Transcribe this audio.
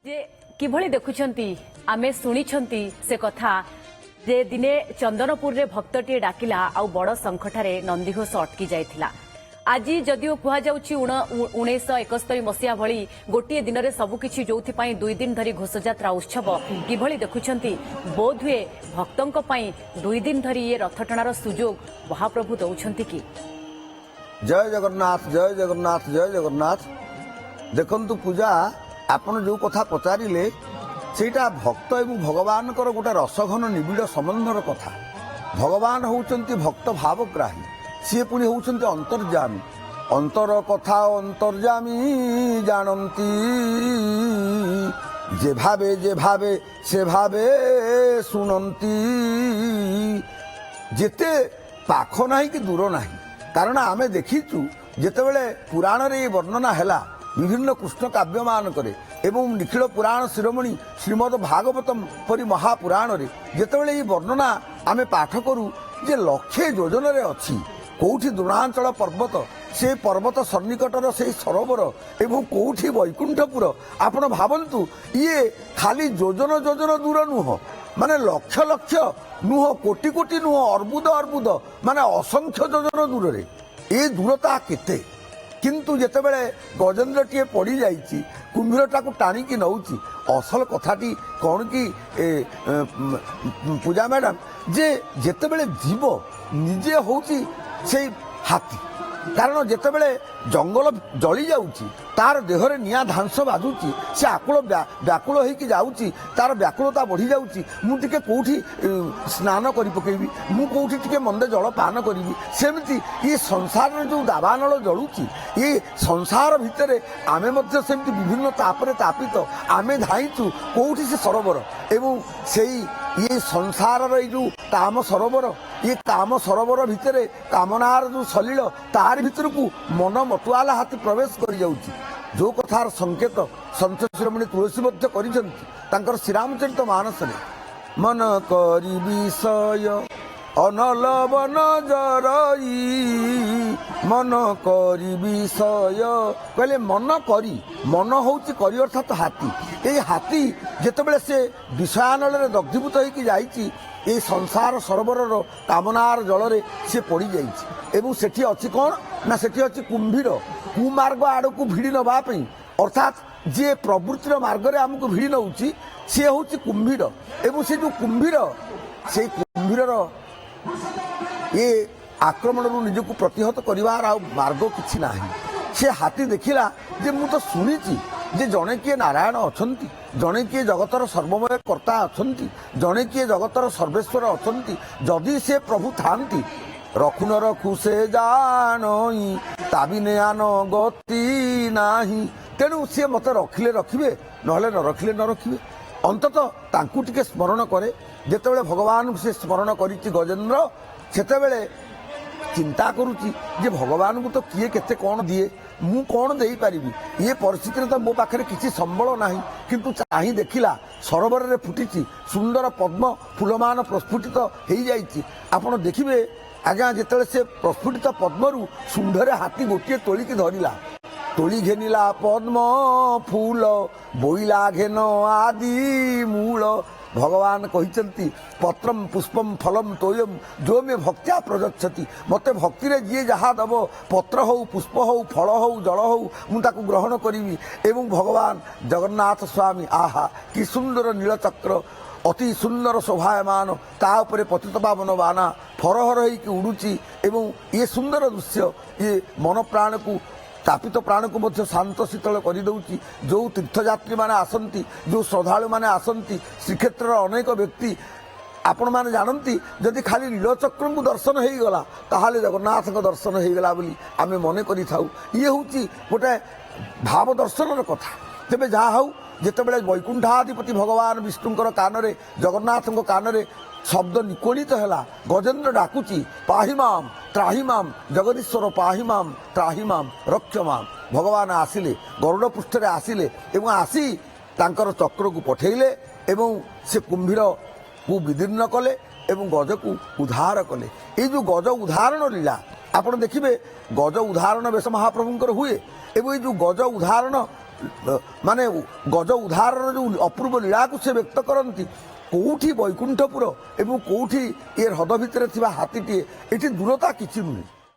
जे किभଳି देखुछंती आमे शुणिछंती से कथा जे दिने चंदनपुर रे भक्तटी डाकिला आउ बड़ संकटारे नंदीघोष अटकी जाइथिला। आज जदिओ कुहा जाउछि 1971 मसीहा भଳି गोटे दिन में सबुकिछि जोथिपाई 2 दिन धरी घोषयात्रा उत्सव किभଳି देखुछंती बोध हुए भक्तों पाई 2 दिन धरी ये रथटणार सुजोग महाप्रभु दौछंती कि। जय जगन्नाथ जय जगन्नाथ जय जगन्नाथ। देखंतु पूजा आपण जो कथा पचारिले सेटा भक्त एवं भगवान गोटे रसघन निबिड़ संबंधर कथा। भगवान होउचंती भक्त भावग्राही, सी पुणी होउचंती अंतर्जामी। अंतर कथा अंतर्जामी जानती, जे भावे से भावे सुनती। जेते पाख नाही कि दूर नाही, कारण आमे देखीचु जेतेबेले पुराण रे वर्णना हैला विभिन्न कृष्ण काव्य मान करे एवं निखिल पुराण शिरोमणि श्रीमद भागवतम परी महापुराण रे जेतेबेले वर्णना आमे पाठ करू जे लक्षे योजन रे अछि कोठी द्रोणांचल पर्वत से पर्वत सन्निकटर से सरोवर एवं कोठी वैकुंठपुर। आपण भावंतु ये खाली योजन योजन दूर नुह, माने लक्ष लक्ष नुह, कोटि कोटि नुह, अर्बुद अर्बुद माने असंख्य योजन दूर रे ए दूरता केते। किंतु जेतेबेले गजेन्द्रटीए पड़ी जाइछि कुंभीरटाକୁ टाणिकी नौछि। असल कथाटी कौन कि पूजा मैडम जे जेतेबेले जीव निजे होछि से हाथी, कारण जेतेबेले जंगल जली जाउछि तार देहरे निया धांस बाजुछि से आकुल व्याकुल होइकी जाउछि, तार व्याकुलता बढ़ी जाउछि। मु टिके कोठी स्नान करि पकेबी, मु कोठी टिके मंदे जल पान करिवि। सेमिति ये संसार जो दावानल जलुछि ये संसार भितरे आमे मध्य सेमिति विभिन्न तापरे तापित आमे धाइछु कोठी से सरोवर एवं सेई ये संसार जो काम सरोवर ये काम सरोवर भितरे कामनार जो सलिल तार भितर को मन मतुआला हाथी प्रवेश कर जाउछि। जो कथार संकेत संत शिरोमणि तुलसी मध्य करिसंति तांकर श्रीरामचरित मानस रे। मन करी विषय अनल बन जरई, मन करी विषय कहले मन करी, मन होउछि करी अर्थात हाथी। ए हाथी जेतेबेले से विषयानल रे दग्धीभूत होइकी जाइछि ए संसार सरोवर कामनार जल से पड़ जाइछि एवं सेठी अछि कौन ना सेठी अछि कुंभीर कुमार्ग आड़क भिड़ी नवाई, अर्थात जे प्रवृत्तिर मार्ग रे आमको भिड़ी नौछि से होछि कुंभीर। एवं से जो कुंभीर से कुंभीर ये आक्रमण निजक प्रतिहत करिवार आ मार्ग किछि नाही। से हाथी देखिला जे मु तो सुनिछि जे जड़े किए नारायण अछंती, जड़े किए जगतर सर्वमय कर्ता अछंती, जड़े किए जगतर सर्वेश्वर अछंती। जदि से प्रभु थांती रखु न रखु से जानई ताबिने आन गति नाही। तेणु सी मत रखिले रखिबे नहले न रखिले न रखिबे। अंततः तांकु टिके स्मरण करे। जेतेबेले भगवान से स्मरण करिछि गजेन्द्र सेतेबेले चिंता करुच्ची जे भगवान को तो किए केते कौन दिए, मु कौन दे पारि। ये परिस्थिति तो मो पाखे किसी संबल ना, किंतु चाही देखिला सरोवर रे फुटी सुंदर पद्म फूलमान प्रस्फुटित हो जाइछि। आपण देखिबे आज्ञा जेतेबेले से प्रस्फुटित पद्मरु सुंदरे हाथी गोटे तोलिकी धरिला, तोली घेनिला पद्म फूल बोइला घेन आदि मूल। भगवान कहिचंती पत्रम पुष्पम फलम तोयम जो मे भक्त्या प्रजच्छति। मते भक्ति रे जी जहा दब पत्र हो पुष्प हो फल हो जल हो मु ताकु ग्रहण करिवि। एवं भगवान जगन्नाथ स्वामी आहा कि सुंदर नीलचक्र अति सुंदर शोभायमान ता उपरे पतित पावन बाना फरहर होइकी उडुची। एवं ये सुंदर दृश्य ये मन प्राण को तापित प्राण को मध्य शांत शीतल कर दउची। जो तीर्थयात्री माने आसंती, जो श्रद्धालु माने आसंती श्रीक्षेत्र अनेक व्यक्ति आपण माने जानती जदि खाली नीलचक्र को दर्शन हो गला ताहाले जगन्नाथ को दर्शन हो गला बोली आमे मने करि थाउ। ये होची गोटे भाव दर्शन कथा। तेबे जहा हौ जेतेबेले वैकुंठाधिपति भगवान विष्णुंकर कानरे जगन्नाथଙ୍କ कानरे शब्द निकोणित हैला गजेन्द्र डाकुची पाहिमाम त्राहिमाम जगदीश्वर पाहिमाम त्राहिमाम रक्षमाम। भगवान आसिले गरुड़ पृष्ठरे आसिले एवं आसी तांकर चक्र को पठेइले एवं से कुंभीर को विदीर्ण कले एवं गज को उद्धार कले। ये जो गज उदाहरण लीला आपण देखिबे गज उदाहरण बेश महाप्रभुंकर हुए एवं ये जो गज उदाहरण ମାନେ ଗଜ ଉଦ୍ଧାରର ଯେଉଁ ଅପୂର୍ବ ଲୀଳାକୁ ସେ ବ୍ୟକ୍ତ କରନ୍ତି। କୋଉଠି ବୈକୁଣ୍ଠପୁର ଏବଂ କୋଉଠି ଏ ହ୍ରଦ ଭିତରେ ଥିବା ହାତୀଟିଏ, ଏଠି ଦୂରତା କିଛି ନୁହେଁ।